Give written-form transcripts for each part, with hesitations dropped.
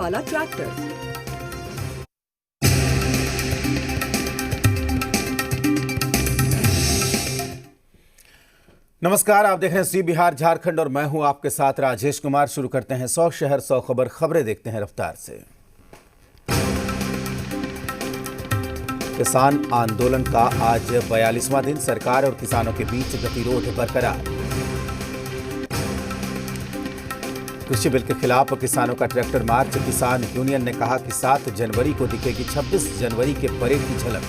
वाला ट्रैक्टर। नमस्कार, आप देख रहे हैं सी बिहार झारखंड और मैं हूं आपके साथ राजेश कुमार। शुरू करते हैं 100 शहर 100 खबरें देखते हैं रफ्तार से। किसान आंदोलन का आज 42वां दिन, सरकार और किसानों के बीच गतिरोध बरकरार। कृषि बिल के खिलाफ किसानों का ट्रैक्टर मार्च, किसान यूनियन ने कहा कि 7 जनवरी को दिखेगी 26 जनवरी के परेड की झलक।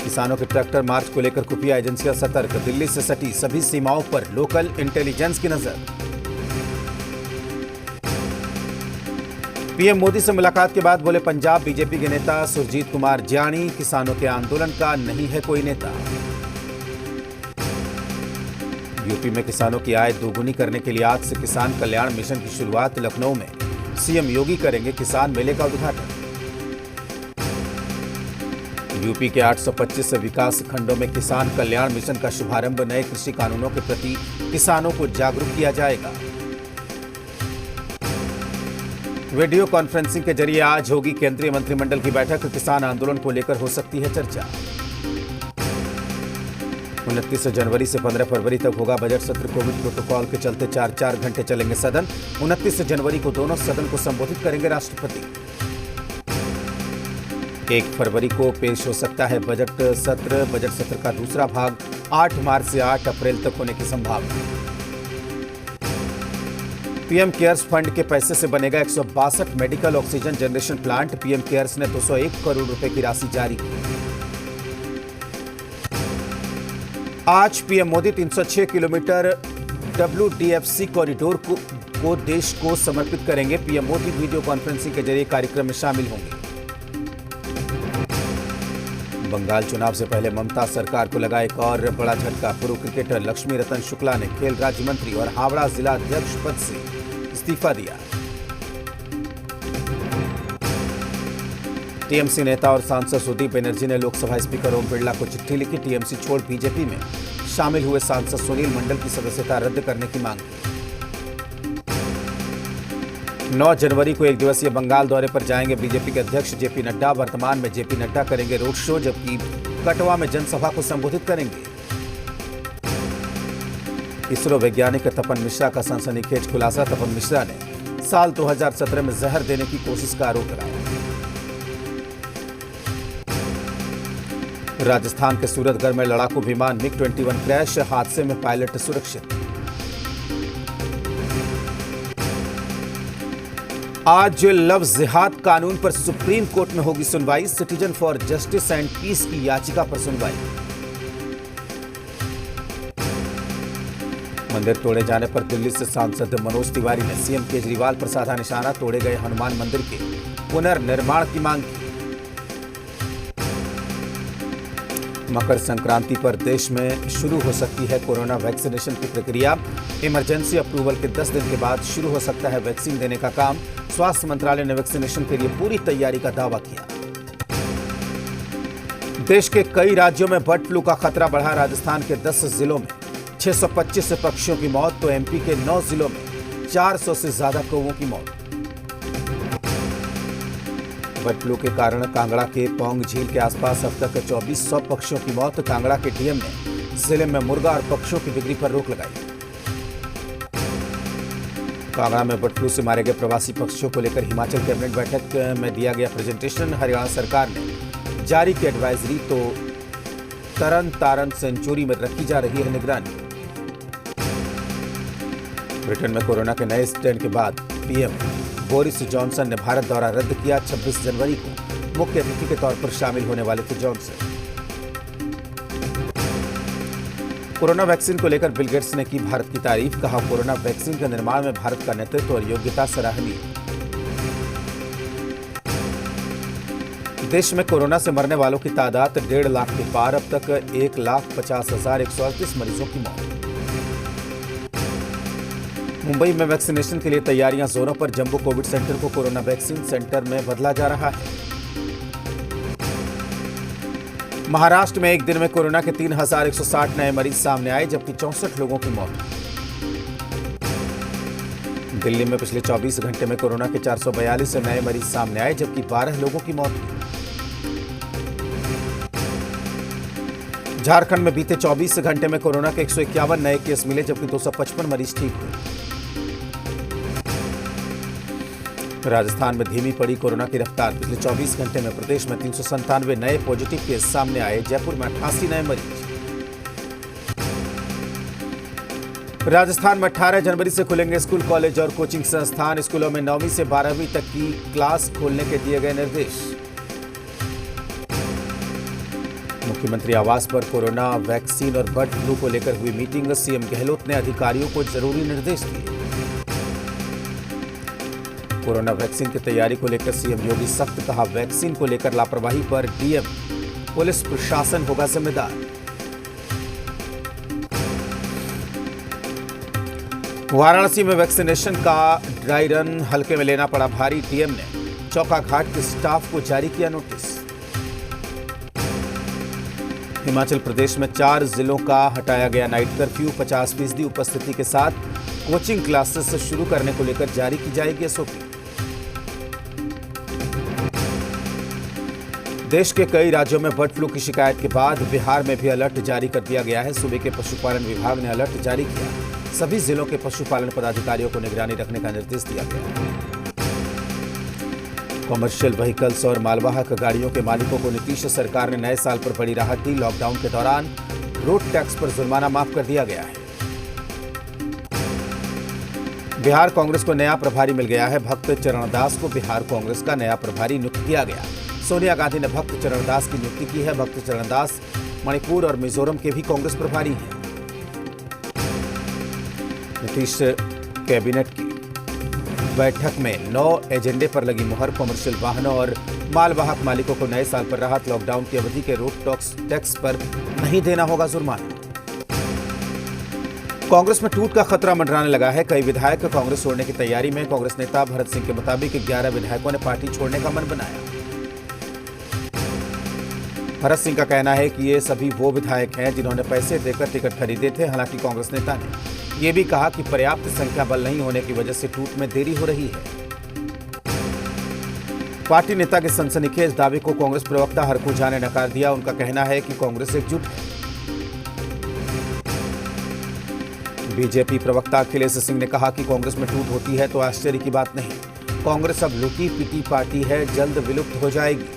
किसानों के ट्रैक्टर मार्च को लेकर खुफिया एजेंसियां सतर्क, दिल्ली से सटी सभी सीमाओं पर लोकल इंटेलिजेंस की नजर। पीएम मोदी से मुलाकात के बाद बोले पंजाब बीजेपी के नेता सुरजीत कुमार ज्ञानी, किसानों के आंदोलन का नहीं है कोई नेता। यूपी में किसानों की आय दोगुनी करने के लिए आज से किसान कल्याण मिशन की शुरुआत, लखनऊ में सीएम योगी करेंगे किसान मेले का उद्घाटन। यूपी के 825 विकास खंडों में किसान कल्याण मिशन का शुभारंभ, नए कृषि कानूनों के प्रति किसानों को जागरूक किया जाएगा। वीडियो कॉन्फ्रेंसिंग के जरिए आज होगी केंद्रीय मंत्रिमंडल की बैठक, किसान आंदोलन को लेकर हो सकती है चर्चा। 29 जनवरी से 15 फरवरी तक होगा बजट सत्र, कोविड प्रोटोकॉल के चलते 4-4 घंटे चलेंगे सदन। 29 जनवरी को दोनों सदन को संबोधित करेंगे राष्ट्रपति। 1 फरवरी को पेश हो सकता है बजट सत्र का दूसरा भाग 8 मार्च से 8 अप्रैल तक होने की संभावना। पीएम केयर्स फंड के पैसे से बनेगा 162 medical oxygen generation plant, PM cares ने 201 करोड़ रुपए की राशि जारी की। आज PM Modi 306 kilometre WDFC corridor को देश को समर्पित करेंगे। पीएम मोदी वीडियो कॉन्फ्रेंसिंग के जरिए कार्यक्रम में शामिल होंगे। बंगाल चुनाव से पहले ममता सरकार को लगा एक और बड़ा झटका, पूर्व क्रिकेटर लक्ष्मी रतन शुक्ला ने खेल राज्य मंत्री और हावड़ा जिला अध्यक्ष पद से इस्तीफा दिया। टीएमसी नेता और सांसद सुदीप बनर्जी ने लोकसभा स्पीकर ओम बिरला को चिट्ठी लिखी, टीएमसी छोड़ बीजेपी में शामिल हुए सांसद सुनील मंडल की सदस्यता रद्द करने की मांग की। 9 जनवरी को एक दिवसीय बंगाल दौरे पर जाएंगे बीजेपी के अध्यक्ष जेपी नड्डा, वर्तमान में जेपी नड्डा करेंगे रोड शो, जबकि कटवा में जनसभा को संबोधित करेंगे। इसरो वैज्ञानिक तपन मिश्रा का सनसनीखेज खुलासा, तपन मिश्रा ने साल 2017 में जहर देने की कोशिश का आरोप लगाया। राजस्थान के सूरतगढ़ में लड़ाकू विमान MiG-21 क्रैश, हादसे में पायलट सुरक्षित। आज लव जिहाद कानून पर सुप्रीम कोर्ट में होगी सुनवाई, citizen for justice and peace की याचिका पर सुनवाई। मंदिर तोड़े जाने पर दिल्ली से सांसद मनोज तिवारी ने सीएम केजरीवाल पर साधा निशाना, तोड़े गए हनुमान मंदिर के पुनर्निर्माण की मांग की। मकर संक्रांति पर देश में शुरू हो सकती है कोरोना वैक्सीनेशन की प्रक्रिया, इमरजेंसी अप्रूवल के 10 दिन के बाद शुरू हो सकता है वैक्सीन देने का काम। स्वास्थ्य मंत्रालय ने वैक्सीनेशन के लिए पूरी तैयारी का दावा किया। देश के कई राज्यों में बर्ड फ्लू का खतरा बढ़ा, राजस्थान के 10 जिलों में 625 पक्षियों की मौत, तो एमपी के 9 जिलों में 400 से ज्यादा कौवों की मौत। बर्ड फ्लू के कारण कांगड़ा के पौंग झील के आसपास अब तक 2400 पक्षियों की मौत, कांगड़ा के डीएम ने जिले में मुर्गा और पक्षियों की बिक्री पर रोक लगाई। कांगड़ा में बर्ड फ्लू से मारे गए प्रवासी पक्षियों को लेकर हिमाचल कैबिनेट बैठक में दिया गया प्रेजेंटेशन, हरियाणा सरकार ने जारी की एडवाइजरी, तो तरन तारन सेंचुरी में रखी जा रही है निगरानी। ब्रिटेन में कोरोना के नए स्ट्रेन के बाद पीएम बोरिस जॉनसन ने भारत दौरा रद्द किया, 26 जनवरी को मुख्य अतिथि के तौर पर शामिल होने वाले थे जॉनसन। कोरोना वैक्सीन को लेकर बिल गेट्स ने की भारत की तारीफ, कहा कोरोना वैक्सीन के निर्माण में भारत का नेतृत्व और योग्यता सराहनीय। देश में कोरोना से मरने वालों की तादाद 1.5 लाख के पार, अब तक 1,50,138 मरीजों की मौत। मुंबई में वैक्सीनेशन के लिए तैयारियां जोरों पर, जंबो कोविड सेंटर को कोरोना वैक्सीन सेंटर में बदला जा रहा है। महाराष्ट्र में एक दिन में कोरोना के 3,160 नए मरीज सामने आए, जबकि 64 लोगों की मौत। दिल्ली में पिछले 24 घंटे में कोरोना के 442 नए मरीज सामने आए, जबकि 12 लोगों की मौत हुई। झारखंड में बीते 24 घंटे में कोरोना के 151 नए केस मिले, जबकि 255 मरीज ठीक हुए। राजस्थान में धीमी पड़ी कोरोना की रफ्तार। पिछले 24 घंटे में प्रदेश में 397 नए पॉजिटिव केस सामने आए। जयपुर में 88 नए मरीज। राजस्थान में 18 जनवरी से खुलेंगे स्कूल, कॉलेज और कोचिंग संस्थान। स्कूलों में 9वीं से 12वीं तक की क्लास खोलने के दिए गए निर्देश। मुख्यमंत्री आवास पर कोरोना वैक्सीन और बर्ड फ्लू को लेकर हुई मीटिंग। सीएम गहलोत ने अधिकारियों को जरूरी निर्देश दिए। कोरोना वैक्सीन की तैयारी को लेकर सीएम योगी सख्त, कहा वैक्सीन को लेकर लापरवाही पर डीएम पुलिस प्रशासन होगा जिम्मेदार। वाराणसी में वैक्सीनेशन का ड्राई रन हल्के में लेना पड़ा भारी। डीएम ने चौका घाट के स्टाफ को जारी किया नोटिस। हिमाचल प्रदेश में 4 जिलों का हटाया गया नाइट कर्फ्यू। 50% उपस्थिति के साथ कोचिंग क्लासेस शुरू करने को लेकर जारी की जाएगी एसओपी। देश के कई राज्यों में बर्ड फ्लू की शिकायत के बाद बिहार में भी अलर्ट जारी कर दिया गया है। सूबे के पशुपालन विभाग ने अलर्ट जारी किया। सभी जिलों के पशुपालन पदाधिकारियों को निगरानी रखने का निर्देश दिया गया है। कॉमर्शियल व्हीकल्स और मालवाहक गाड़ियों के मालिकों को नीतीश सरकार ने नए साल पर बड़ी राहत दी। लॉकडाउन के दौरान रोड टैक्स पर जुर्माना माफ कर दिया गया है। बिहार कांग्रेस को नया प्रभारी मिल गया है। भक्त चरणदास को बिहार कांग्रेस का नया प्रभारी नियुक्त किया गया। सोनिया गांधी ने भक्त चरणदास की नियुक्ति की है। भक्त चरणदास मणिपुर और मिजोरम के भी कांग्रेस प्रभारी हैं। नीतीश कैबिनेट की बैठक में 9 एजेंडे पर लगी मुहर। कॉमर्शियल वाहनों और मालवाहक मालिकों को नए साल पर राहत। लॉकडाउन की अवधि के रोड टैक्स पर नहीं देना होगा जुर्माना। कांग्रेस में टूट का खतरा मंडराने लगा है। कई विधायक कांग्रेस छोड़ने की तैयारी में। कांग्रेस नेता भरत सिंह के मुताबिक 11 विधायकों ने पार्टी छोड़ने का मन बनाया। भरत सिंह का कहना है कि ये सभी वो विधायक हैं जिन्होंने पैसे देकर टिकट खरीदे थे। हालांकि कांग्रेस नेता ने यह भी कहा कि पर्याप्त संख्या बल नहीं होने की वजह से टूट में देरी हो रही है। पार्टी नेता के सनसनीखेज दावे को कांग्रेस प्रवक्ता हरकू झा ने नकार दिया। उनका कहना है कि कांग्रेस एकजुट है। बीजेपी प्रवक्ता अखिलेश सिंह ने कहा कि कांग्रेस में टूट होती है तो आश्चर्य की बात नहीं। कांग्रेस अब लुटी पिटी पार्टी है, जल्द विलुप्त हो जाएगी।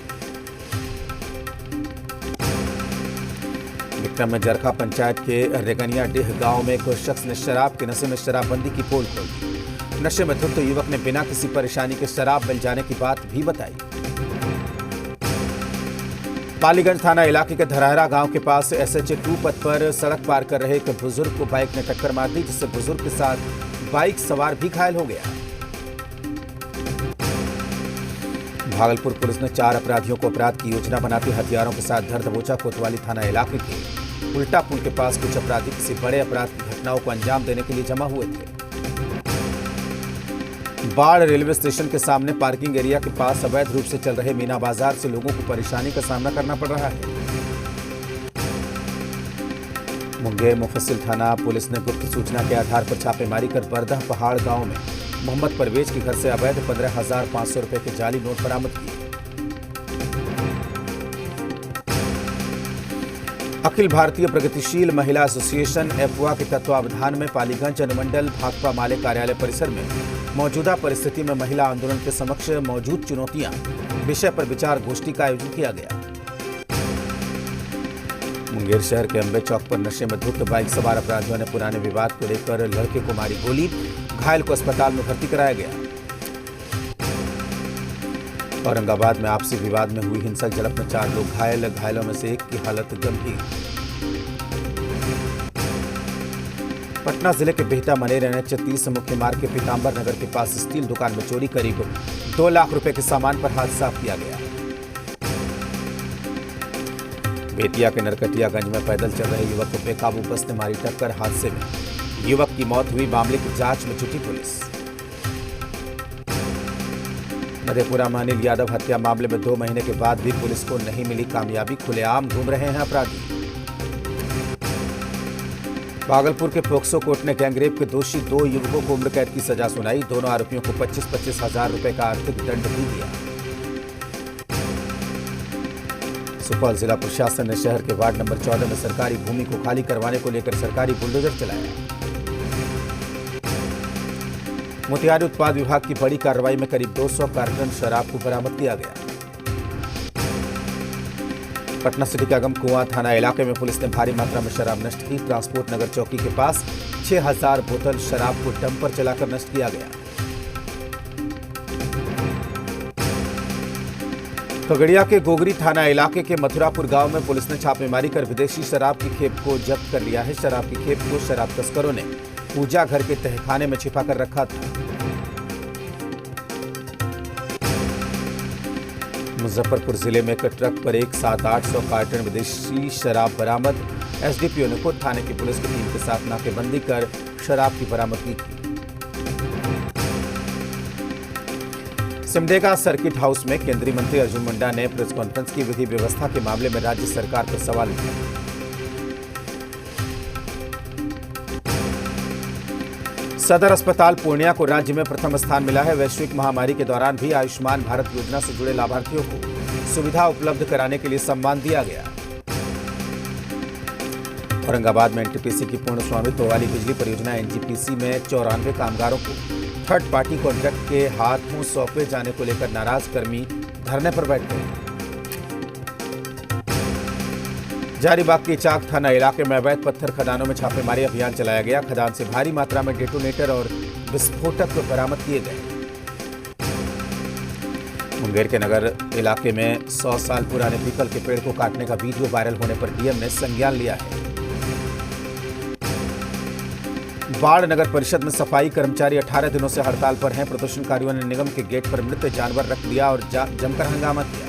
विक्रम में जरखा पंचायत के रेगनिया डेह गांव में एक शख्स ने शराब के नशे में शराबबंदी की पोल खोल दी। नशे में धुत युवक ने बिना किसी परेशानी के शराब मिल जाने की बात भी बताई। पालीगंज थाना इलाके के धराहरा गांव के पास SH2 पथ पर सड़क पार कर रहे एक बुजुर्ग को बाइक ने टक्कर मार दी, जिससे बुजुर्ग के साथ बाइक सवार भी घायल हो गया। भागलपुर पुलिस ने 4 अपराधियों को अपराध की योजना बनाते हथियारों के साथ धर दबोचा। कोतवाली थाना इलाके के उल्टा पुल के पास कुछ अपराधी किसी बड़े अपराध की घटनाओं को अंजाम देने के लिए जमा हुए थे। बाढ़ रेलवे स्टेशन के सामने पार्किंग एरिया के पास अवैध रूप से चल रहे मीना बाजार से लोगों को परेशानी का सामना करना पड़ रहा है। मुंगेर मुफस्सिल थाना पुलिस ने गुप्त सूचना के आधार पर छापेमारी कर बरदह पहाड़ गांव में मोहम्मद परवेज के घर से अवैध 15,500 रुपए के जाली नोट बरामद किए। अखिल भारतीय प्रगतिशील महिला एसोसिएशन एफवा के तत्वावधान में पालीगंज अनुमंडल भाकपा माले कार्यालय परिसर में मौजूदा परिस्थिति में महिला आंदोलन के समक्ष मौजूद चुनौतियां विषय पर विचार गोष्ठी का आयोजन किया गया। मुंगेर शहर के अंबे चौक पर नशे में धुत बाइक सवार अपराधियों ने पुराने विवाद को लेकर लड़के को मारी गोली। घायल को अस्पताल में भर्ती कराया गया। औरंगाबाद में आपसी विवाद में हुई हिंसक झड़प में 4 लोग घायल। घायलों में से एक की हालत गंभीर। पटना जिले के बिहटा मनेर NH 30 मुख्य मार्ग के पीताम्बर नगर के पास स्टील दुकान में चोरी करीब 2 लाख रुपए के सामान पर हाथ साफ किया गया। बेतिया के नरकटियागंज में पैदल चल रहे युवक को बेकाबू बस ने मारी टक्कर। हादसे में युवक की मौत हुई। मामले की जांच में जुटी पुलिस। मधेपुरा में अनिल यादव हत्या मामले में 2 महीने के बाद भी पुलिस को नहीं मिली कामयाबी। खुलेआम घूम रहे हैं अपराधी। भागलपुर के पोक्सो कोर्ट ने गैंगरेप के दोषी 2 युवकों को उम्र कैद की सजा सुनाई। दोनों आरोपियों को 25-25 हजार रुपए का आर्थिक दंड भी दिया। सुपौल जिला प्रशासन ने शहर के वार्ड नंबर 14 में सरकारी भूमि को खाली करवाने को लेकर सरकारी बुलडोजर चलाया। मोतिहारी उत्पाद विभाग की बड़ी कार्रवाई में करीब 200 कार्टन शराब को बरामद किया गया। पटना सिटी के अगमकुआं थाना इलाके में पुलिस ने भारी मात्रा में शराब नष्ट की। ट्रांसपोर्ट नगर चौकी के पास 6000 बोतल शराब को डंपर चलाकर नष्ट किया गया। खगड़िया के गोगरी थाना इलाके के मथुरापुर गांव में पुलिस ने छापेमारी कर विदेशी शराब की खेप को जब्त कर लिया है। शराब की खेप को शराब तस्करों ने पूजा घर के तहखाने में छिपा कर रखा था। मुजफ्फरपुर जिले में एक ट्रक पर एक साथ 800 कार्टन विदेशी शराब बरामद। एसडीपीओ ने खुद थाने की पुलिस की टीम के साथ नाकेबंदी कर शराब की बरामदगी की। सिमडेगा सर्किट हाउस में केंद्रीय मंत्री अर्जुन मुंडा ने प्रेस कॉन्फ्रेंस की। विधि व्यवस्था के मामले में राज्य सरकार पर सवाल उठाए। सदर अस्पताल पूर्णिया को राज्य में प्रथम स्थान मिला है। वैश्विक महामारी के दौरान भी आयुष्मान भारत योजना से जुड़े लाभार्थियों को सुविधा उपलब्ध कराने के लिए सम्मान दिया गया। औरंगाबाद में एनटीपीसी की पूर्ण स्वामित्व वाली बिजली परियोजना एनजीपीसी में 94 कामगारों को थर्ड पार्टी कॉन्ट्रैक्ट के हाथों सौंपे जाने को लेकर नाराज कर्मी धरने पर बैठ गए। जारीबाग के चाक थाना इलाके में अवैध पत्थर खदानों में छापेमारी अभियान चलाया गया। खदान से भारी मात्रा में डेटोनेटर और विस्फोटक बरामद किए गए। मुंगेर के नगर इलाके में 100 साल पुराने पीपल के पेड़ को काटने का वीडियो वायरल होने पर डीएम ने संज्ञान लिया है। बाढ़ नगर परिषद में सफाई कर्मचारी 18 दिनों से हड़ताल पर हैं। प्रदर्शनकारियों ने निगम के गेट पर मृत जानवर रख दिया और जमकर हंगामा किया।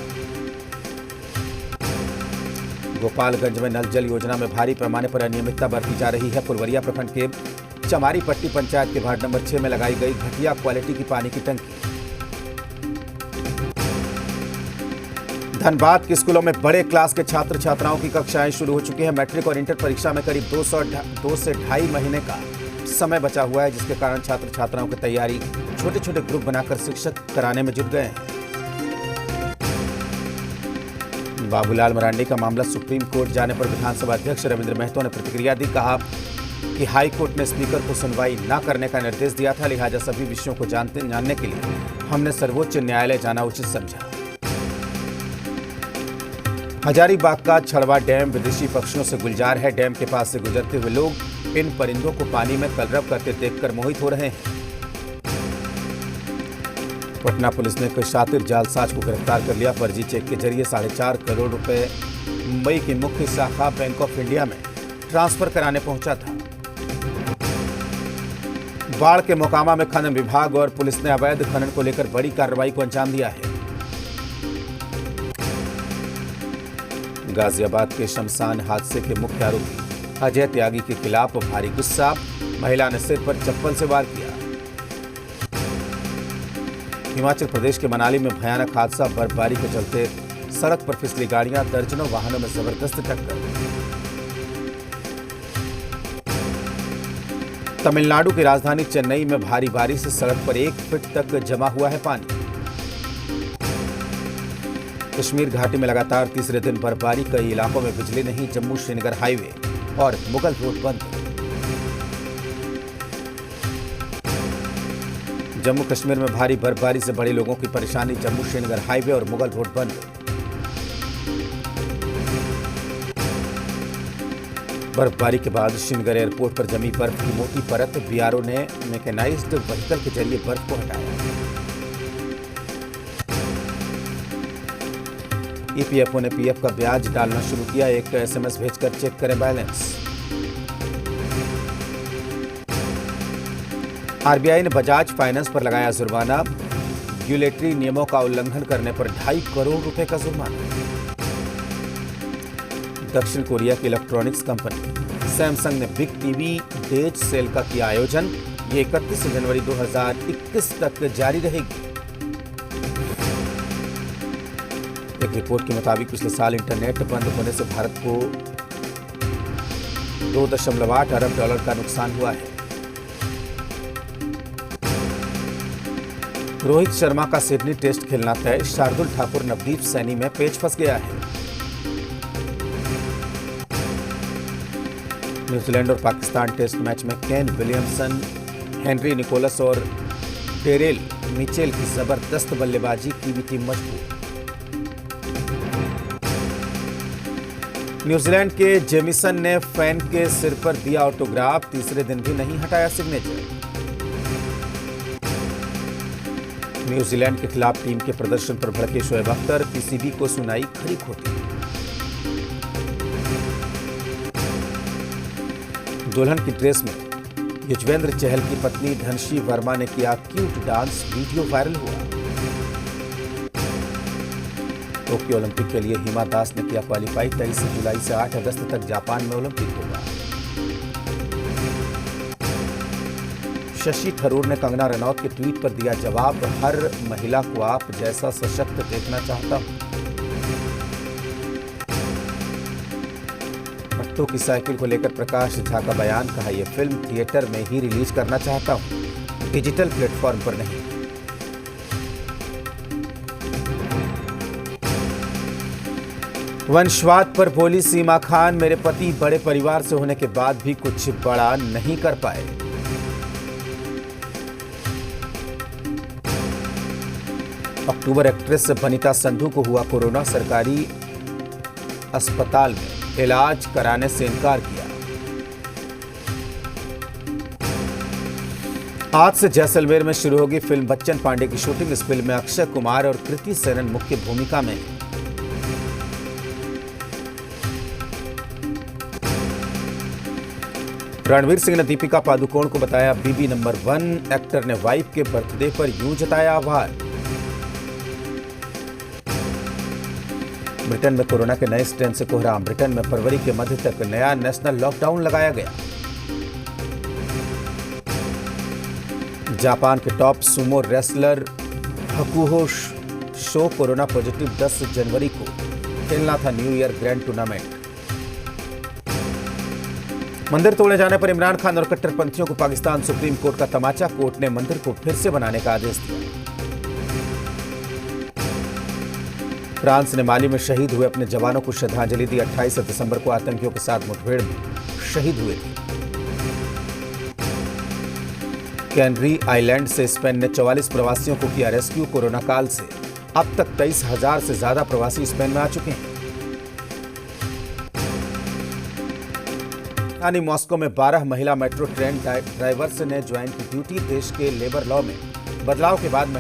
गोपालगंज में नल जल योजना में भारी पैमाने पर अनियमितता बरती जा रही है। फुलवरिया प्रखंड के चमारी पट्टी पंचायत के वार्ड नंबर 6 में लगाई गई घटिया क्वालिटी की पानी की टंकी। धनबाद के स्कूलों में बड़े क्लास के छात्र छात्राओं की कक्षाएं शुरू हो चुकी हैं। मैट्रिक और इंटर परीक्षा में करीब 2 से 2.5 महीने का समय बचा हुआ है, जिसके कारण छात्र छात्राओं की तैयारी छोटे छोटे ग्रुप बनाकर शिक्षक कराने में जुट गए हैं। बाबूलाल मरांडी का मामला सुप्रीम कोर्ट जाने पर विधानसभा अध्यक्ष रविंद्र महतो ने प्रतिक्रिया दी। कहा कि हाई कोर्ट ने स्पीकर को सुनवाई न करने का निर्देश दिया था, लिहाजा सभी विषयों को जानने के लिए हमने सर्वोच्च न्यायालय जाना उचित समझा। हजारीबाग का छड़वा डैम विदेशी पक्षियों से गुलजार है। डैम के पास से गुजरते हुए लोग इन परिंदों को पानी में कलरव करते देखकर मोहित हो रहे हैं। पटना पुलिस ने एक शातिर जालसाज को गिरफ्तार कर लिया। फर्जी चेक के जरिए 4.5 करोड़ रुपए मुंबई की मुख्य शाखा बैंक ऑफ इंडिया में ट्रांसफर कराने पहुंचा था। बाढ़ के मोकामा में खनन विभाग और पुलिस ने अवैध खनन को लेकर बड़ी कार्रवाई को अंजाम दिया है। गाजियाबाद के शमशान हादसे के मुख्य आरोपी अजय त्यागी के खिलाफ भारी गुस्सा। महिला ने सिर पर चप्पल से वार किया। हिमाचल प्रदेश के मनाली में भयानक हादसा। बर्फबारी के चलते सड़क पर फिसली गाड़ियां, दर्जनों वाहनों में जबरदस्त टक्कर। तमिलनाडु की राजधानी चेन्नई में भारी बारिश से सड़क पर 1 फीट तक जमा हुआ है पानी। कश्मीर घाटी में लगातार तीसरे दिन बर्फबारी। कई इलाकों में बिजली नहीं। जम्मू श्रीनगर हाईवे और मुगल रोड बंद। जम्मू कश्मीर में भारी बर्फबारी से बड़े लोगों की परेशानी। जम्मू श्रीनगर हाईवे और मुगल रोड बंद। बर्फबारी के बाद श्रीनगर एयरपोर्ट पर जमी बर्फ की मोटी परत। बीआरओ ने मैकेनाइज्ड व्हीकल के जरिए बर्फ को हटाया। ईपीएफओ ने पीएफ का ब्याज डालना शुरू किया। एक एसएमएस भेजकर चेक करें बैलेंस। आरबीआई ने बजाज फाइनेंस पर लगाया जुर्माना। रेगुलेटरी नियमों का उल्लंघन करने पर 2.5 करोड़ रुपए का जुर्माना। दक्षिण कोरिया की इलेक्ट्रॉनिक्स कंपनी सैमसंग ने बिग टीवी डेज सेल का किया आयोजन। ये 31 जनवरी 2021 तक जारी रहेगी। एक रिपोर्ट के मुताबिक पिछले साल इंटरनेट बंद होने से भारत को $2.8 अरब का नुकसान हुआ है। रोहित शर्मा का सिडनी टेस्ट खेलना तय, शार्दुल ठाकुर नवदीप सैनी में पेच फंस गया है। न्यूजीलैंड और पाकिस्तान टेस्ट मैच में केन विलियमसन, हेनरी निकोलस और टेरेल मिचेल की जबरदस्त बल्लेबाजी की भी टीम मजबूत। न्यूजीलैंड के जेमिसन ने फैन के सिर पर दिया ऑटोग्राफ, तीसरे दिन भी नहीं हटाया सिग्नेचर। न्यूजीलैंड के खिलाफ टीम के प्रदर्शन पर भड़के शोएब अख्तर, पीसीबी को सुनाई खरी खोटी। दुल्हन की ड्रेस में युजवेंद्र चहल की पत्नी धनश्री वर्मा ने किया क्यूट डांस, वीडियो वायरल हुआ। टोक्यो ओलंपिक के लिए हिमा दास ने किया क्वालिफाई, 23 जुलाई से 8 अगस्त तक जापान में ओलंपिक होगा। शशि थरूर ने कंगना रनौत के ट्वीट पर दिया जवाब, हर महिला को आप जैसा सशक्त देखना चाहता हूं। भट्टो की साइकिल को लेकर प्रकाश झा का बयान, कहा यह फिल्म थिएटर में ही रिलीज करना चाहता हूं, डिजिटल प्लेटफॉर्म पर नहीं। वंशवाद पर बोली सीमा खान, मेरे पति बड़े परिवार से होने के बाद भी कुछ बड़ा नहीं कर पाए। अक्टूबर एक्ट्रेस वनिता संधू को हुआ कोरोना, सरकारी अस्पताल में इलाज कराने से इनकार किया। आज से जैसलमेर में शुरू होगी फिल्म बच्चन पांडे की शूटिंग। इस फिल्म में अक्षय कुमार और कृति सेनन मुख्य भूमिका में हैं। रणवीर सिंह ने दीपिका पादुकोण को बताया बीबी नंबर 1। एक्टर ने वाइफ के बर्थडे पर यूं जताया आभार। ब्रिटेन में कोरोना के नए स्ट्रेन से कोहराम, ब्रिटेन में फरवरी के मध्य तक नया नेशनल लॉकडाउन लगाया गया। जापान के top sumo wrestler Hakuho Sho corona positive, 10 जनवरी को खेलना था न्यू ईयर ग्रैंड टूर्नामेंट। मंदिर तोड़े जाने पर इमरान खान और कट्टरपंथियों को पाकिस्तान सुप्रीम कोर्ट का तमाचा, कोर्ट ने मंदिर को फिर से बनाने का आदेश दिया। फ्रांस ने माली में शहीद हुए अपने जवानों को श्रद्धांजलि दी। 28 दिसंबर को आतंकियों के साथ मुठभेड़ में शहीद हुए थे। कैनरी आइलैंड से स्पेन ने 44 प्रवासियों को किया रेस्क्यू। कोरोना काल से अब तक 23,000 से ज्यादा प्रवासी स्पेन में आ चुके हैं। राजधानी मॉस्को में 12 महिला मेट्रो ट्रेन ड्राइवर्स ने ज्वाइन की ड्यूटी। देश के लेबर लॉ में बदलाव के बाद